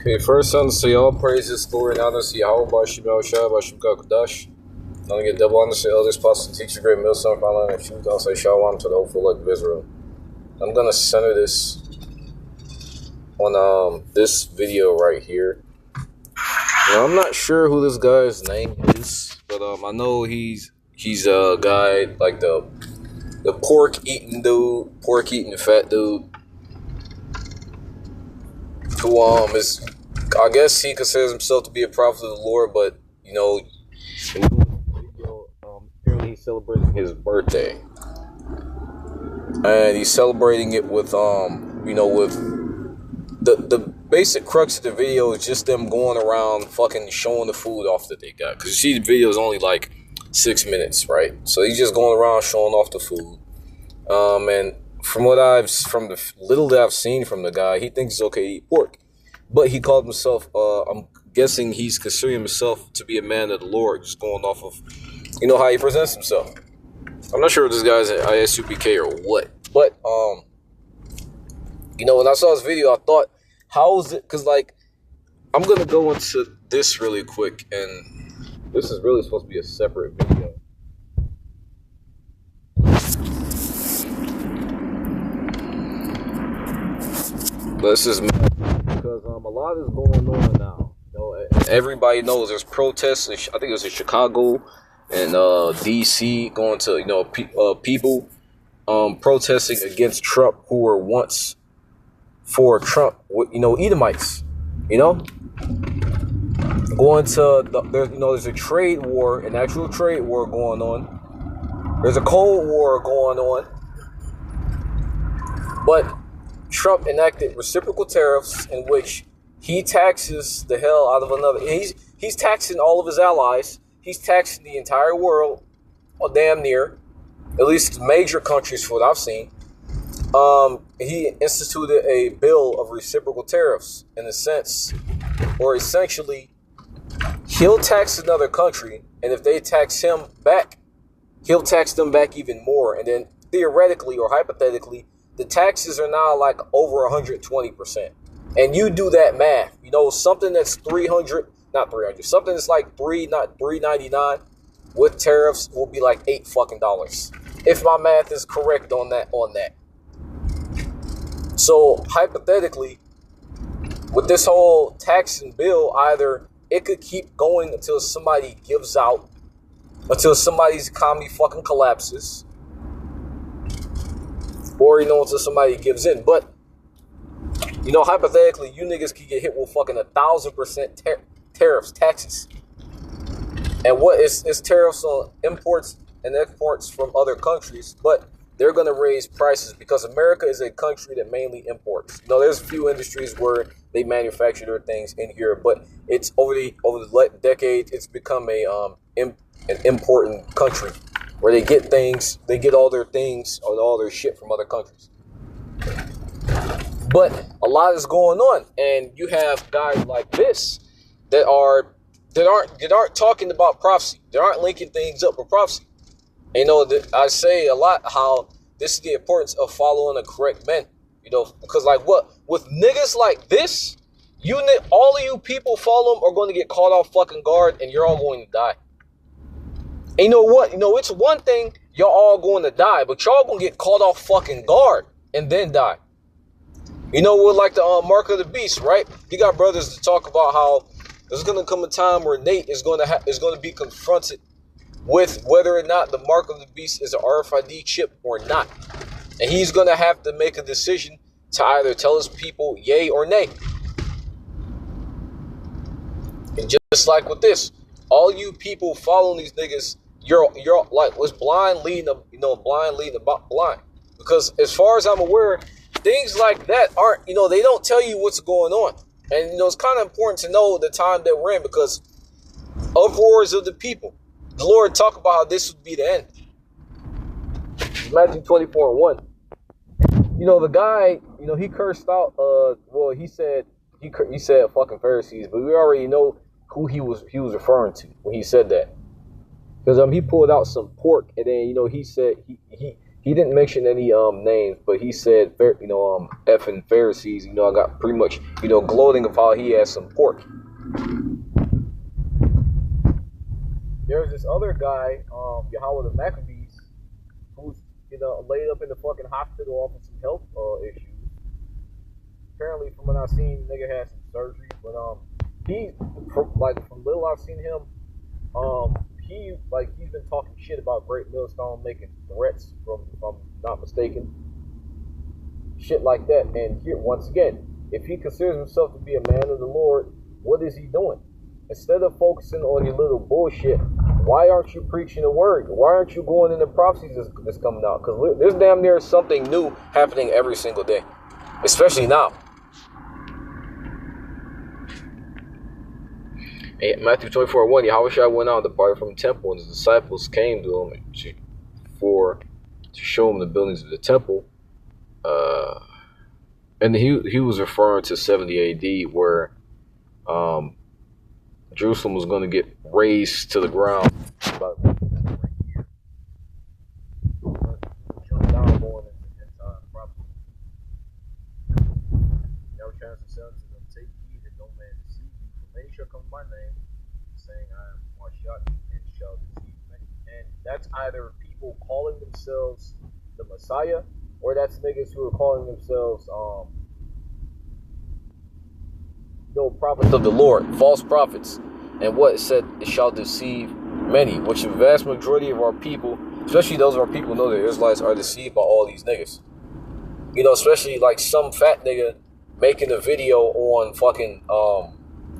Okay, first son, say all praises, glory, and honor to Yahweh, Bashim Yahushua, Bashim Kakadash. I'm going to get double honor to elders, pastors, teacher, great millstone, found and truth. I'll say Shalom to the hopeful elect of Israel. I'm going to center this on this video right here. Now, I'm not sure who this guy's name is, but I know he's a guy like the pork eating fat dude who is, I guess he considers himself to be a prophet of the Lord, but you know, apparently he's celebrating his birthday, and he's celebrating it with with the basic crux of the video is just them going around fucking showing the food off that they got. Because you see the video is only like 6 minutes, right? So he's just going around showing off the food. And from the little that I've seen from the guy, he thinks it's okay to eat pork. But he called himself, I'm guessing he's considering himself to be a man of the Lord, just going off of, how he presents himself. I'm not sure if this guy's an ISUPK or what. But, when I saw this video, I thought, how is it? Because, I'm going to go into this really quick, and this is really supposed to be a separate video. But this is because a lot is going on now. Everybody knows there's protests. I think it was in Chicago and DC going to people protesting against Trump who were once for Trump. Edomites. Going to there's a trade war, an actual trade war going on. There's a Cold War going on, but Trump enacted reciprocal tariffs in which he taxes the hell out of another. He's taxing all of his allies. He's taxing the entire world, or damn near, at least major countries for what I've seen. He instituted a bill of reciprocal tariffs in a sense, or essentially, he'll tax another country, and if they tax him back, he'll tax them back even more. And then theoretically or hypothetically, the taxes are now like over 120%. And you do that math, something that's something that's like $3.99 with tariffs will be like $8 fucking dollars. If my math is correct on that. So hypothetically, with this whole taxing bill, either it could keep going until somebody gives out, until somebody's economy fucking collapses, or until somebody gives in. But hypothetically, you niggas could get hit with fucking 1,000% tariffs, taxes. And what is tariffs on imports and exports from other countries? But they're going to raise prices because America is a country that mainly imports. There's a few industries where they manufacture their things in here, but it's over the decades, it's become an important country where they get all their things or all their shit from other countries. But a lot is going on, and you have guys like this that aren't talking about prophecy. They aren't linking things up with prophecy. I say a lot how this is the importance of following the correct men. Because with niggas like this, all of you people follow them are going to get caught off fucking guard, and you're all going to die. And you know what? It's one thing y'all all going to die, but y'all going to get caught off fucking guard and then die. We're like the mark of the beast, right? You got brothers to talk about how there's going to come a time where Nate is going to be confronted with whether or not the mark of the beast is an RFID chip or not. And he's going to have to make a decision to either tell his people yay or nay. And just like with this, all you people following these niggas, you're like, was blind leading the blind. Because as far as I'm aware, things like that aren't, they don't tell you what's going on. And, it's kind of important to know the time that we're in because uproars of the people. The Lord talked about how this would be the end. Matthew 24:1. The guy, he cursed out, he said fucking Pharisees, but we already know who he was referring to when he said that. Because he pulled out some pork, and then he said he he didn't mention any names, but he said, effing Pharisees. I got pretty much gloating of how he has some pork. There's this other guy, Yahweh the Maccabees, who's laid up in the fucking hospital off of some health issues. Apparently, from what I've seen, nigga had some surgery, but from little I've seen him, he's been talking shit about Great Millstone, making threats, if I'm not mistaken, shit like that. And here, once again, if he considers himself to be a man of the Lord, what is he doing? Instead of focusing on your little bullshit, why aren't you preaching the word? Why aren't you going in the prophecies that's coming out? Because there's damn near something new happening every single day, especially now. In Matthew 24:1, Yahushua went out and departed from the temple, and his disciples came to him to show him the buildings of the temple. And he was referring to 70 AD, where Jerusalem was going to get razed to the ground. About right here. Jump down going into prophecy. Yahushua said to them, "Take heed that no man deceive you, for many shall come by name, saying, I am Mashah, and shall deceive many." And that's either people calling themselves the Messiah, or that's niggas who are calling themselves prophets of the Lord, false prophets. And what it said, it shall deceive many, which the vast majority of our people, especially those of our people who know the Israelites, are deceived by all these niggas. Especially like some fat nigga making a video on fucking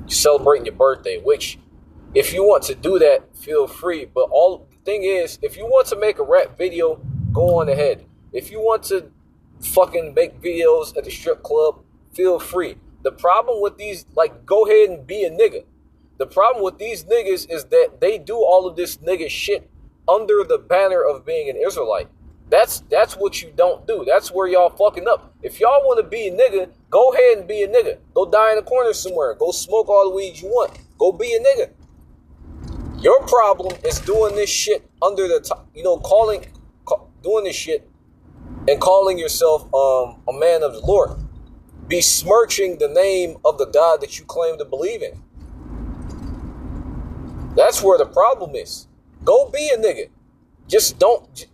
celebrating your birthday, which if you want to do that, feel free. But the thing is, if you want to make a rap video, go on ahead. If you want to fucking make videos at the strip club, feel free. The problem with these, go ahead and be a nigga. The problem with these niggas is that they do all of this nigga shit under the banner of being an Israelite. That's what you don't do. That's where y'all fucking up. If y'all want to be a nigga, go ahead and be a nigga. Go die in a corner somewhere. Go smoke all the weed you want. Go be a nigga. Your problem is doing this shit under the top, doing this shit and calling yourself a man of the Lord. Besmirching the name of the God that you claim to believe in. That's where the problem is. Go be a nigga. Just don't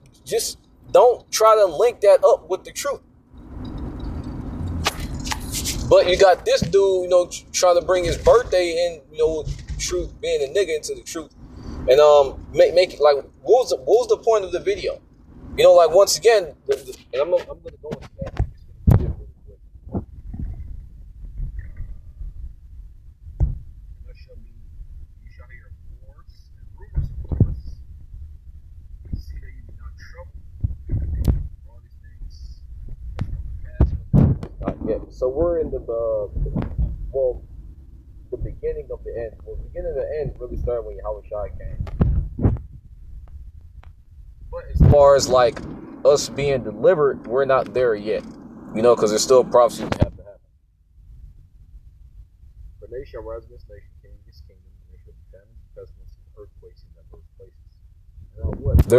try to link that up with the truth. But you got this dude, trying to bring his birthday in, truth, being a nigga into the truth. And make it like, what was the point of the video? Once again, and I'm gonna go into that. Yeah, so we're in the beginning of the end. Well, the beginning of the end really started when Yahushua came. But as far as us being delivered, we're not there yet. Because there's still prophecies that have to happen. For they shall rise against nation, king against kingdom, and there shall be famines, pestilence, and earthquakes in diverse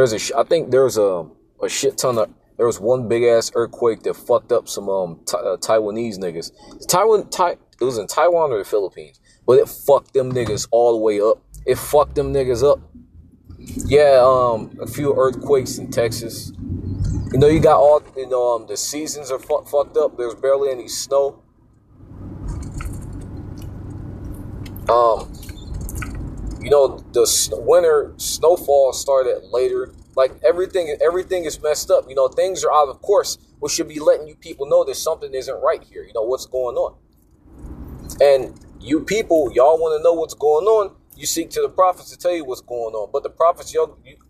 places. I think there's a shit ton of. There was one big ass earthquake that fucked up some Taiwanese niggas. It was in Taiwan or the Philippines, but it fucked them niggas all the way up. It fucked them niggas up. Yeah, a few earthquakes in Texas. You got all the seasons are fucked up. There's barely any snow. The winter snowfall started later. Everything is messed up. Things are out of course, which should be letting you people know that something isn't right here. What's going on. And you people, y'all want to know what's going on. You seek to the prophets to tell you what's going on. But the prophets,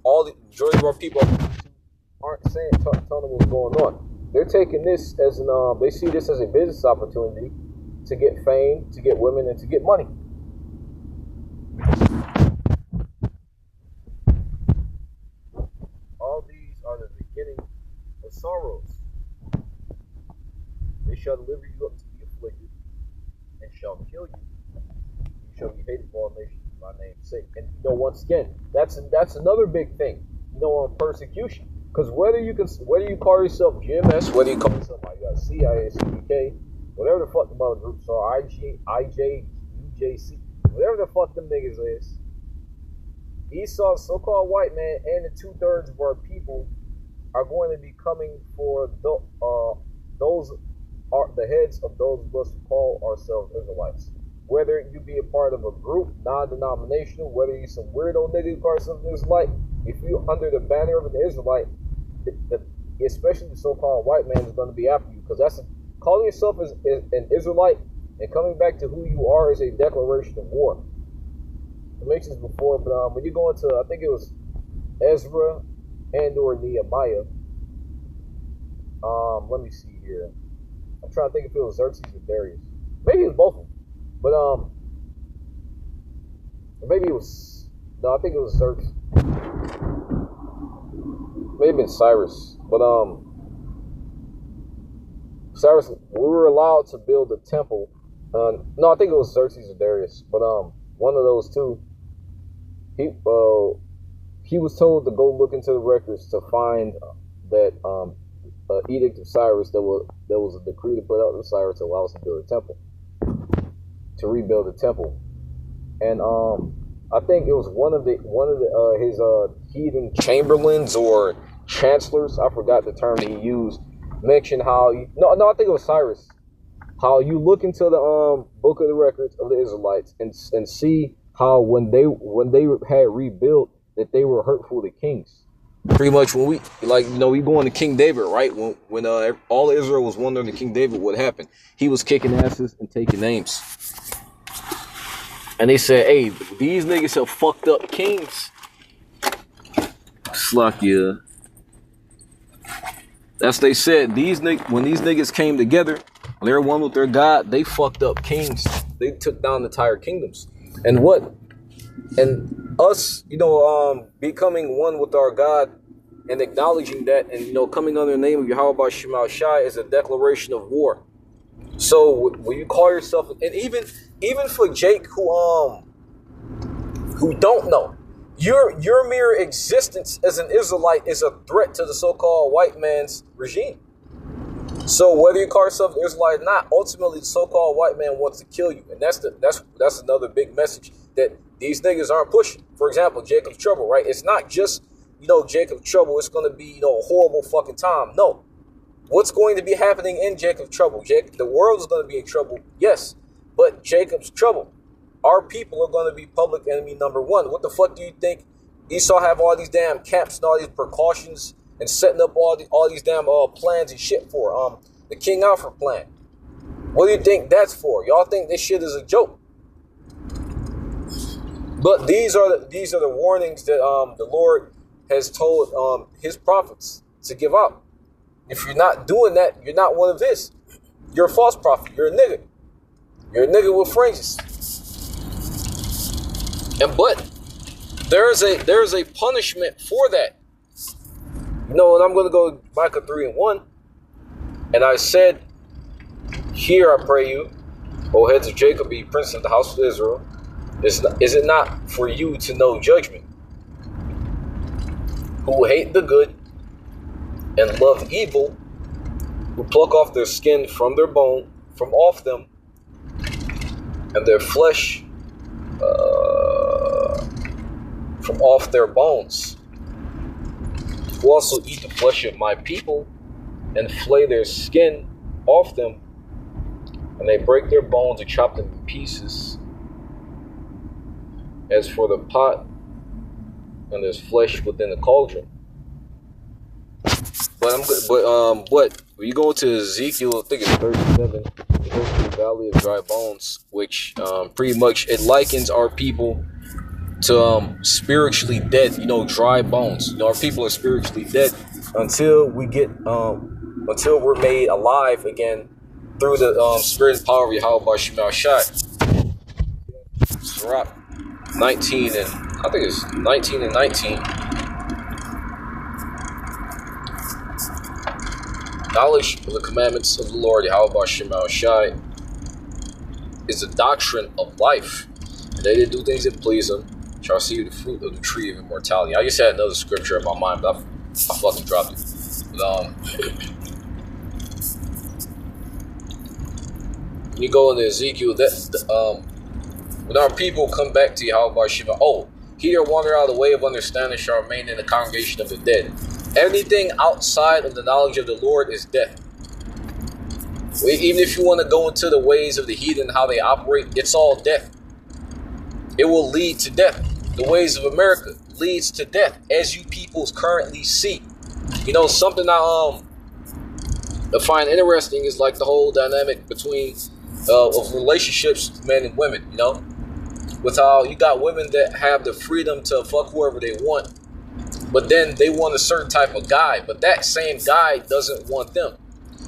all the majority of our people aren't telling them what's going on. They're taking this as they see this as a business opportunity to get fame, to get women, and to get money. All these are the beginning of sorrows. They shall deliver you up to be afflicted, and shall kill you. You shall be hated for all nations for my name's sake. And once again, that's another big thing. On persecution. Because whether you call yourself GMS, whether you call yourself CIA, CDK, whatever the fuck the mother groups are, IG, IJ, UJC, whatever the fuck them niggas is, Esau, so-called white man, and the 2/3 of our people are going to be coming for those are the heads of those of us who call ourselves Israelites. Whether you be a part of a group, non-denominational, whether you some weirdo nigga who calls yourself an Israelite, if you under the banner of an Israelite, especially the so-called white man is going to be after you, because that's calling yourself as an Israelite and coming back to who you are is a declaration of war. I mentioned this before, but when you go into, I think it was Ezra and or Nehemiah. Let me see here. I'm trying to think if it was Xerxes or Darius. Maybe it was both of them, but maybe it was. No, I think it was Xerxes. Maybe it's Cyrus, but Cyrus. We were allowed to build a temple. No, I think it was Xerxes or Darius, but one of those two. He was told to go look into the records to find that edict of Cyrus that was a decree to put out of Cyrus to allow us to build a temple, to rebuild the temple, and I think it was one of his heathen chamberlains or chancellors, I forgot the term that he used, mentioned how I think it was Cyrus, how you look into the book of the records of the Israelites and see how when they had rebuilt that they were hurtful to kings. Pretty much when we we go into King David, right? When all Israel was wondering to King David what happened, he was kicking asses and taking names. And they said, hey, these niggas have fucked up kings. Slakia. That's they said. When these niggas came together, they were one with their God, they fucked up kings. They took down entire kingdoms. And us, becoming one with our God and acknowledging that and, coming under the name of Yahweh Shema Shai is a declaration of war. So when you call yourself, and even for Jake who don't know, your mere existence as an Israelite is a threat to the so-called white man's regime. So whether you call yourself an Israelite or not, ultimately the so-called white man wants to kill you, and that's another big message that these niggas aren't pushing. For example, Jacob's Trouble, right? It's not just Jacob's Trouble. It's going to be a horrible fucking time. No, what's going to be happening in Jacob's Trouble? The world is going to be in trouble, yes, but Jacob's Trouble, our people are going to be public enemy number one. What the fuck do you think Esau have all these damn camps and all these precautions and setting up all these damn plans and shit for? The King Alfred plan. What do you think that's for? Y'all think this shit is a joke? But these are the warnings that the Lord has told his prophets to give out. If you're not doing that, you're not one of his. You're a false prophet. You're a nigga. You're a nigga with fringes. But there's a punishment for that. And I'm going to go Micah 3:1. And I said, "Here I pray you, O heads of Jacob, be prince of the house of Israel. Is it not for you to know judgment? Who hate the good and love evil, who pluck off their skin from their bone, from off them, and their flesh from off their bones, who also eat the flesh of my people and flay their skin off them, and they break their bones and chop them in pieces. As for the pot, and there's flesh within the cauldron." But when you go to Ezekiel, I think it's 37, it goes to the valley of dry bones, which pretty much it likens our people to spiritually dead, dry bones. Our people are spiritually dead until we get until we're made alive again through the spirit and power of Yahweh Shema Shai. Sirach 19 and I think it's 19 and 19. Knowledge of the commandments of the Lord Yahweh Shema Shai is the doctrine of life. And they that do things that please him shall see the fruit of the tree of immortality. I just had another scripture in my mind, but I I fucking dropped it. But, when you go into Ezekiel, when our people come back to Yahweh Shiva, oh, he that wander out of the way of understanding shall remain in the congregation of the dead. Anything outside of the knowledge of the Lord is death. Even if you want to go into the ways of the heathen, how they operate, it's all death. It will lead to death. The ways of America leads to death, as you peoples currently see. You know, something I find interesting is like the whole dynamic between of relationships, men and women. You know, with how you got women that have the freedom to fuck whoever they want, but then they want a certain type of guy, but that same guy doesn't want them.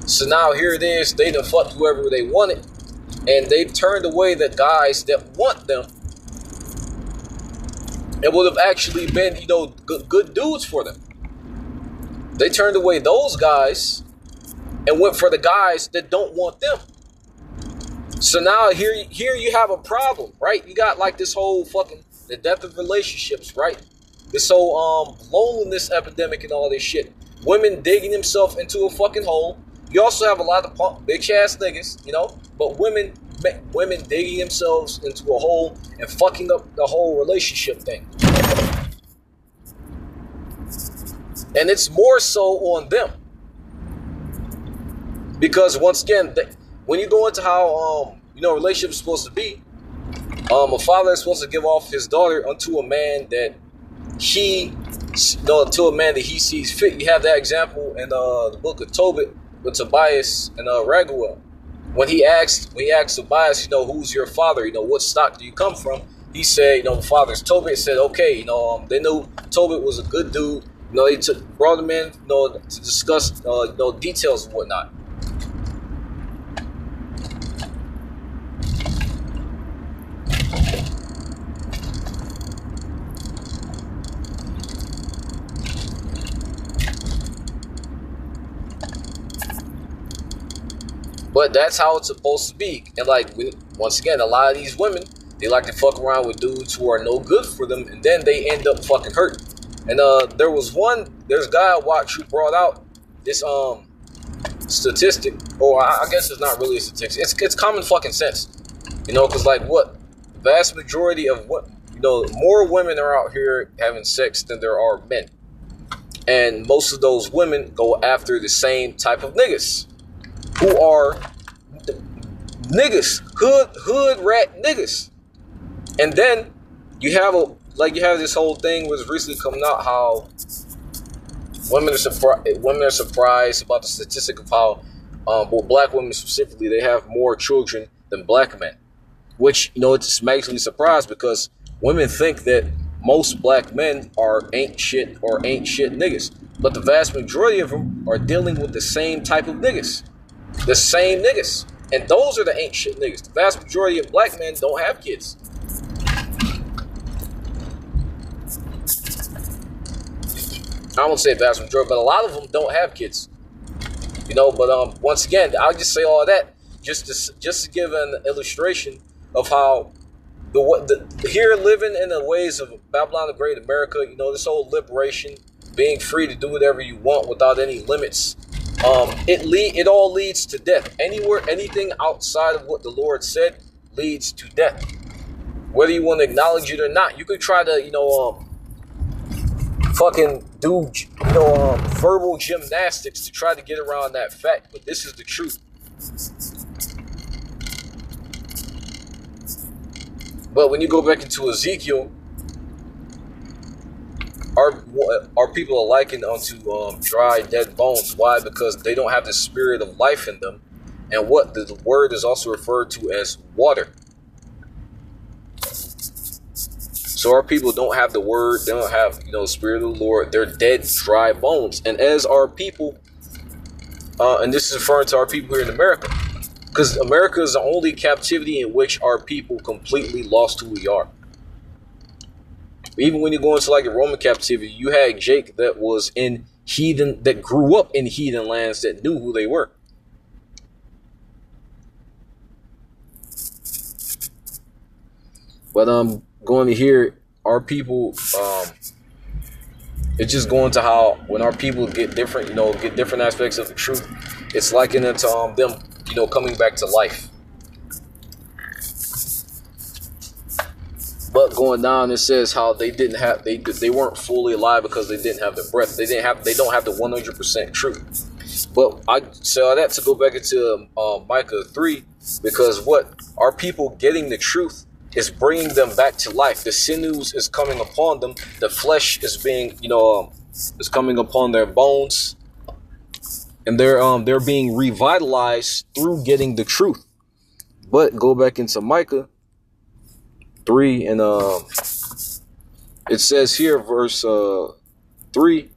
So now here it is, they done fucked whoever they wanted, and they've turned away the guys that want them. It would have actually been, you know, good dudes for them. They turned away those guys and went for the guys that don't want them. So now here you have a problem, right? You got like this whole fucking, the death of relationships, right? This whole loneliness epidemic and all this shit. Women digging themselves into a fucking hole. You also have a lot of bitch ass niggas, you know, but women digging themselves into a hole and fucking up the whole relationship thing. And it's more so on them. Because once again, when you go into how, you know, relationships are supposed to be, a father is supposed to give off his daughter unto a man that he sees fit. You have that example in the book of Tobit with Tobias and Raguel. When he asked Tobias, you know, who's your father? You know, what stock do you come from? He said, you know, the father's Tobit. Said, okay, you know, they knew Tobit was a good dude. You know, they brought him in, you know, to discuss, you know, details and whatnot. But that's how it's supposed to be. And like, once again, a lot of these women, they like to fuck around with dudes who are no good for them, and then they end up fucking hurt. And there's a guy I watched who brought out this statistic, or I guess it's not really a statistic. It's common fucking sense, you know, because like what the vast majority of what, you know, more women are out here having sex than there are men, and most of those women go after the same type of niggas, who are niggas, hood rat niggas. And then you have this whole thing was recently coming out how women are surprised about the statistic of how black women specifically, they have more children than black men, which, you know, it just makes me surprised because women think that most black men ain't shit niggas, but the vast majority of them are dealing with the same type of niggas. The same niggas. And those are the ain't shit niggas. The vast majority of black men don't have kids. I won't say vast majority, but a lot of them don't have kids. You know, but once again, I'll just say all that just to give an illustration of how here living in the ways of Babylon the Great, America, you know, this whole liberation, being free to do whatever you want without any limits. It all leads to death. Anything outside of what the Lord said leads to death. Whether you want to acknowledge it or not, you could try to, you know, fucking do, you know, verbal gymnastics to try to get around that fact. But this is the truth. But when you go back into Ezekiel, our people are likened unto dry, dead bones. Why? Because they don't have the spirit of life in them. And what the word is also referred to as water. So our people don't have the word. They don't have, you know, the spirit of the Lord. They're dead, dry bones. And as our people, and this is referring to our people here in America, because America is the only captivity in which our people completely lost who we are. Even when you go into like a Roman captivity, you had Jake that was in heathen, that grew up in heathen lands, that knew who they were. But going to hear our people It's just going to how when our people get different, get different aspects of the truth. It's likened it to them, coming back to life. But going down, it says how they weren't fully alive because they didn't have the breath. They don't have the 100% truth. But I say that to go back into Micah 3, because what our people getting the truth is bringing them back to life. The sinews is coming upon them. The flesh is being, is coming upon their bones, and they're being revitalized through getting the truth. But go back into Micah 3, and it says here, verse 3,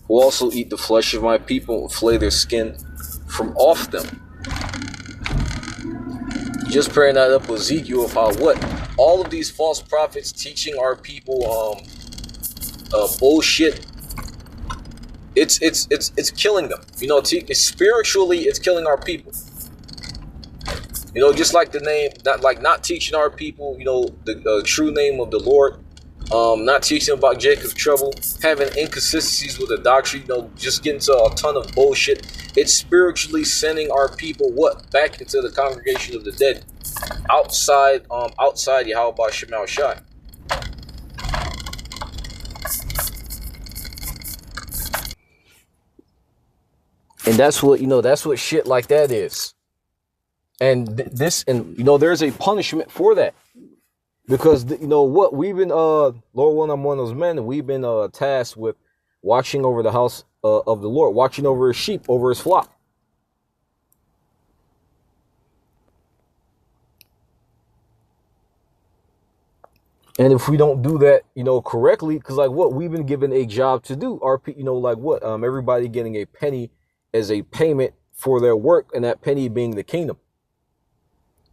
who also eat the flesh of my people and flay their skin from off them. Just pairing that up with Ezekiel of how what all of these false prophets teaching our people bullshit. It's killing them. Spiritually, it's killing our people. Just like the name, not teaching our people, the true name of the Lord, not teaching about Jacob's trouble, having inconsistencies with the doctrine, just getting to a ton of bullshit. It's spiritually sending our people back into the congregation of the dead, outside Yahweh Shemal Shai. And that's what shit like that is. And there's a punishment for that. Because, we've been, Lord, when I'm one of those men, and we've been tasked with watching over the house of the Lord, watching over his sheep, over his flock. And if we don't do that, correctly, because we've been given a job to do, everybody getting a penny as a payment for their work, and that penny being the kingdom.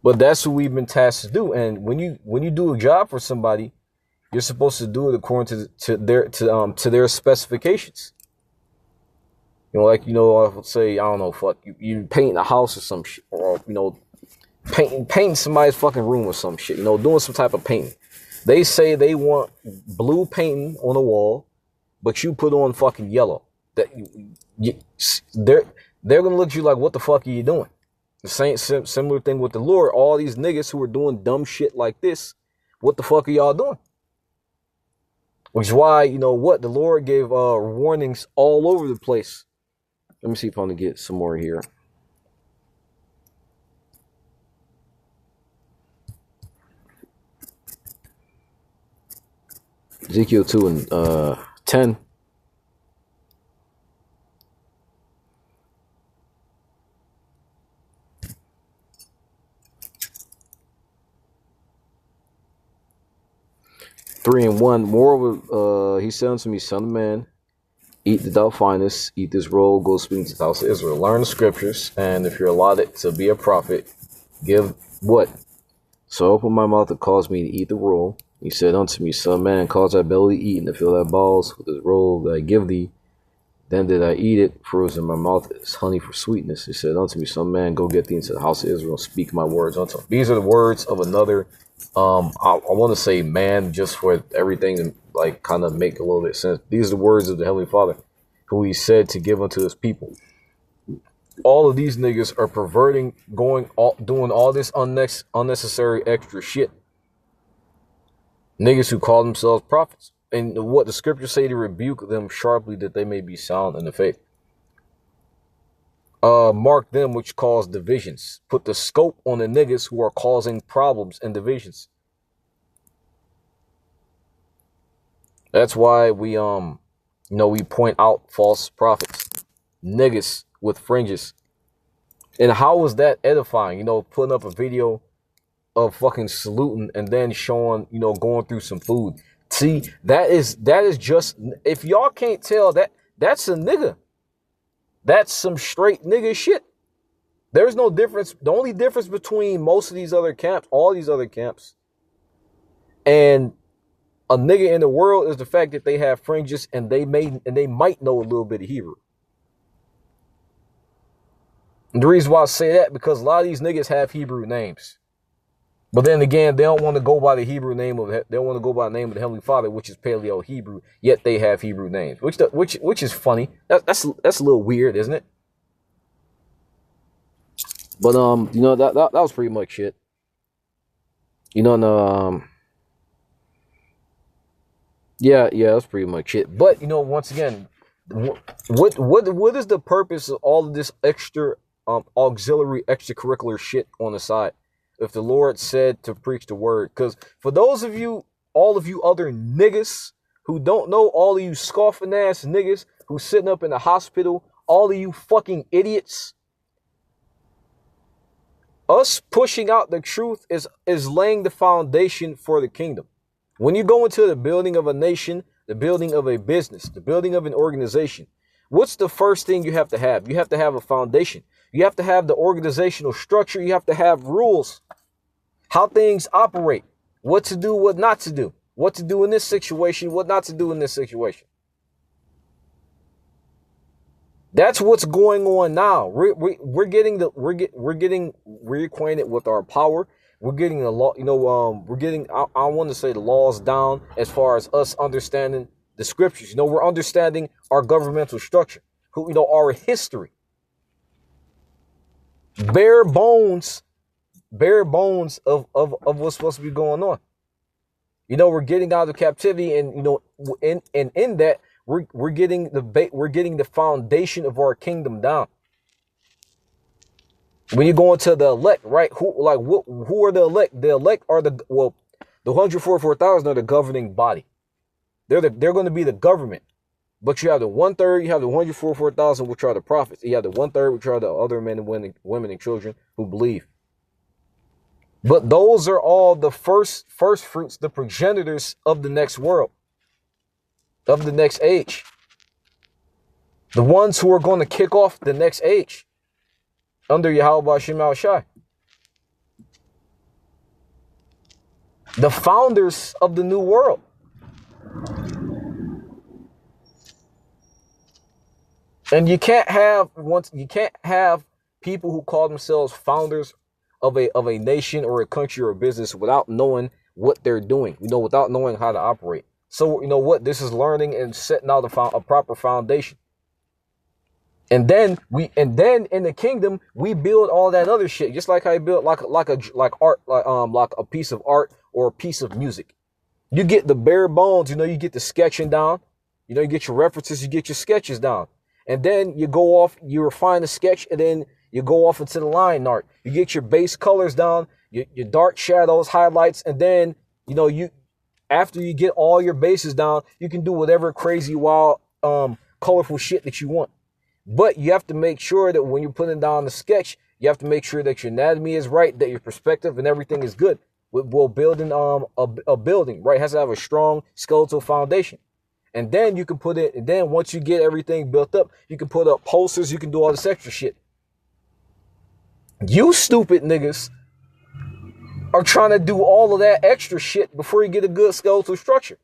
But that's what we've been tasked to do. And when you do a job for somebody, you're supposed to do it according to their specifications. I'll say, I don't know, fuck you painting a house or some shit, or painting somebody's fucking room or some shit. Doing some type of painting. They say they want blue painting on the wall, but you put on fucking yellow. They're gonna look at you like, what the fuck are you doing? The same similar thing with the Lord. All these niggas who are doing dumb shit like this, what the fuck are y'all doing? Which is why, the Lord gave warnings all over the place. Let me see if I'm gonna get some more here. Ezekiel 2 and 10. Three and 1. Moreover, he said unto me, Son of man, eat that thou findest, eat this roll, go speak to the house of Israel. Learn the scriptures, and if you're allotted to be a prophet, give what? So open my mouth and cause me to eat the roll. He said unto me, Son of man, cause thy belly to eat, and to fill thy bowels with this roll that I give thee. Then did I eat it, for it was in my mouth as honey for sweetness. He said unto me, Son of man, go get thee into the house of Israel, speak my words unto them. These are the words of another I want to say man, just for everything to kind of make a little bit of sense. These are the words of the Heavenly Father, who he said to give unto his people. All of these niggas are perverting, doing all this unnecessary extra shit. Niggas who call themselves prophets. And what the scriptures say, to rebuke them sharply that they may be sound in the faith. Mark them which cause divisions. Put the scope on the niggas who are causing problems and divisions. That's why we we point out false prophets, niggas with fringes. And how is that edifying? Putting up a video of fucking saluting and then showing, going through some food. See, that is just, if y'all can't tell, that's a nigga. That's some straight nigga shit. There's no difference. The only difference between most of these other camps, all these other camps, and a nigga in the world is the fact that they have fringes and they might know a little bit of Hebrew. And the reason why I say that, because a lot of these niggas have Hebrew names. But then again, they don't want to go by the Hebrew name of they don't want to go by the name of the Heavenly Father, which is Paleo Hebrew. Yet they have Hebrew names, which is funny. That's a little weird, isn't it? But you know, that was pretty much it. You know, and, yeah, that's pretty much it. But you know, once again, what is the purpose of all of this extra auxiliary extracurricular shit on the side? If the Lord said to preach the word, because for those of you, all of you other niggas who don't know, all of you scoffing ass niggas who sitting up in the hospital, all of you fucking idiots, us pushing out the truth is laying the foundation for the kingdom. When you go into the building of a nation, the building of a business, the building of an organization, what's the first thing you have to have? You have to have a foundation. You have to have the organizational structure. You have to have rules, how things operate, what to do, what not to do, what to do in this situation, what not to do in this situation. That's what's going on now. We're getting reacquainted with our power. We're getting the law, you know, we're getting, I want to say the laws down as far as us understanding the scriptures. You know, we're understanding our governmental structure, you know, our history. Bare bones of what's supposed to be going on. You know, we're getting out of captivity, and you know, in that we're getting the foundation of our kingdom down. When you go into the elect, right? Who are the elect? The elect are the 144,000 are the governing body. They're going to be the government. But you have the 1/3, you have the 144,000, which are the prophets. You have the 1/3, which are the other men and women and children who believe. But those are all the first fruits, the progenitors of the next world, of the next age. The ones who are going to kick off the next age under Yahweh Shema Shai. The founders of the new world. And you can't have people who call themselves founders of a nation or a country or a business without knowing what they're doing, you know, without knowing how to operate. So, you know what, this is learning and setting out a proper foundation. And then in the kingdom, we build all that other shit, just like how you build like a piece of art or a piece of music. You get the bare bones, you know, you get the sketching down, you know, you get your references, you get your sketches down. And then you go off, you refine the sketch, and then you go off into the line art. You get your base colors down, your dark shadows, highlights, and then, you know, after you get all your bases down, you can do whatever crazy, wild, colorful shit that you want. But you have to make sure that when you're putting down the sketch, you have to make sure that your anatomy is right, that your perspective and everything is good. We're building a building, right? It has to have a strong skeletal foundation. And then you can put it, and then once you get everything built up, you can put up posters, you can do all this extra shit. You stupid niggas are trying to do all of that extra shit before you get a good skeletal structure.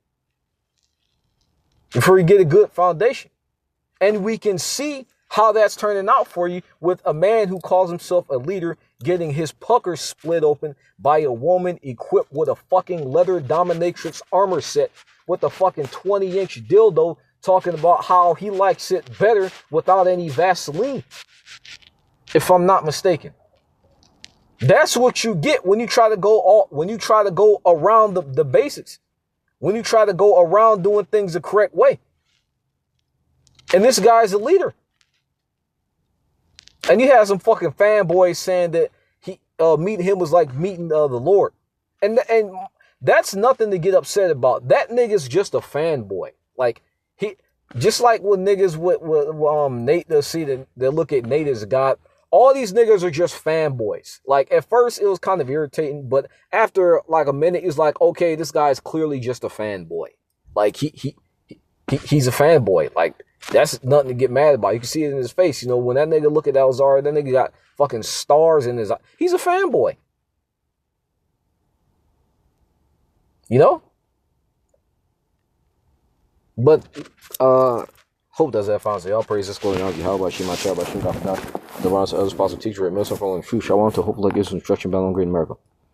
Before you get a good foundation. And we can see how that's turning out for you with a man who calls himself a leader getting his pucker split open by a woman equipped with a fucking leather dominatrix armor set with a fucking 20-inch dildo, talking about how he likes it better without any Vaseline, if I'm not mistaken. That's what you get when you try to go around the basics, when you try to go around doing things the correct way. And this guy's a leader. And you have some fucking fanboys saying that meeting him was like meeting the Lord. And that's nothing to get upset about. That nigga's just a fanboy. Like, he, just like with niggas with Nate, they look at Nate as a god. All these niggas are just fanboys. Like, at first it was kind of irritating, but after like a minute, it's like, okay, this guy's clearly just a fanboy. Like, he's a fanboy. Like, that's nothing to get mad about. You can see it in his face. You know, when that nigga look at Elzara, that nigga got fucking stars in his eye. He's a fanboy. You know? But, hope does that found say, all praise this glory and how about Shema Shah, by Shem God, the ones others possible teacher at Milson following Shu Shawan to hope like gives instruction bound on great miracle.